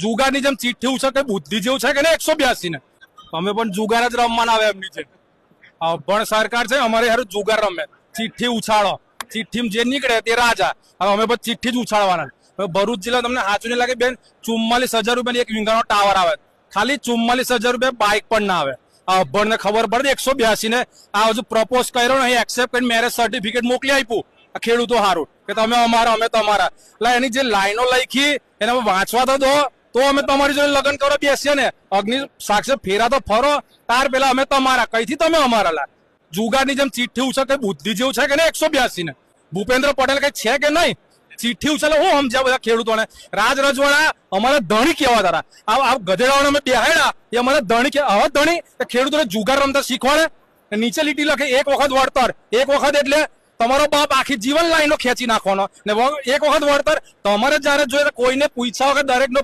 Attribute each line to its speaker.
Speaker 1: જુગારની જેમ ચીઠ્ઠી ઉછકે બુદ્ધિ જેવું છે કે ને 182 ને અમે પણ જુગાર જ રમવાના આવે એમની છે પણ સરકાર છે અમારે યાર જુગાર રમે ચીઠ્ઠી ઉછાળો ચીઠ્ઠી જે નીકળે તે રાજા હવે અમે પણ ચીઠ્ઠી જ ઉછાળવાના ભરૂચ જિલ્લા તમને સાચું નહીં લાગે બેન 44,000 રૂપિયાની એક વીંગાનો ટાવર આવે ખાલી 44,000 રૂપિયા બાઇક પણ ના આવે અભણને ખબર પડે 182 ને આ હજુ પ્રપોઝ કર્યો ને એક્સેપ્ટ કરીને મેરેજ સર્ટિફિકેટ મોકલી આપ્યું ખેડૂતો હારું કે તમે અમારા અમે તમારા એટલે એની જે લાઈનો લખી એને વાંચવા તો અમે તમારી જોડે લગ્ન કરવા બેસીએ ને અગ્નિ સાક્ષી ફેરા તો ફરો તાર પેલા અમે તમારા કઈથી તમે અમારા લા જુગારની જેમ ચીઠ્ઠી ઉછકે બુદ્ધિ જેવું છે કે ને 182 ને ભૂપેન્દ્ર પટેલ કઈ છે કે નહીં ચીઠ્ઠી ઉછાલે હું સમજ્યા બધા ખેડૂતોને રાજ રજવાડા અમારે ધણી કેવા તારા આ ગધેડાઓને અમે બેહાડ્યા એ અમારે ધણી હવે ધણી ખેડૂતોને જુગાર રમતા શીખવાડે નીચે લીટી લખે એક વખત વળતર એક વખત એટલે તમારો બાપ આખી જીવન લાઈનો ખેંચી નાખવાનો ને એક વખત વળતર તમારે જયારે જોઈએ કોઈને પૂછ્યા વગર દરેકનો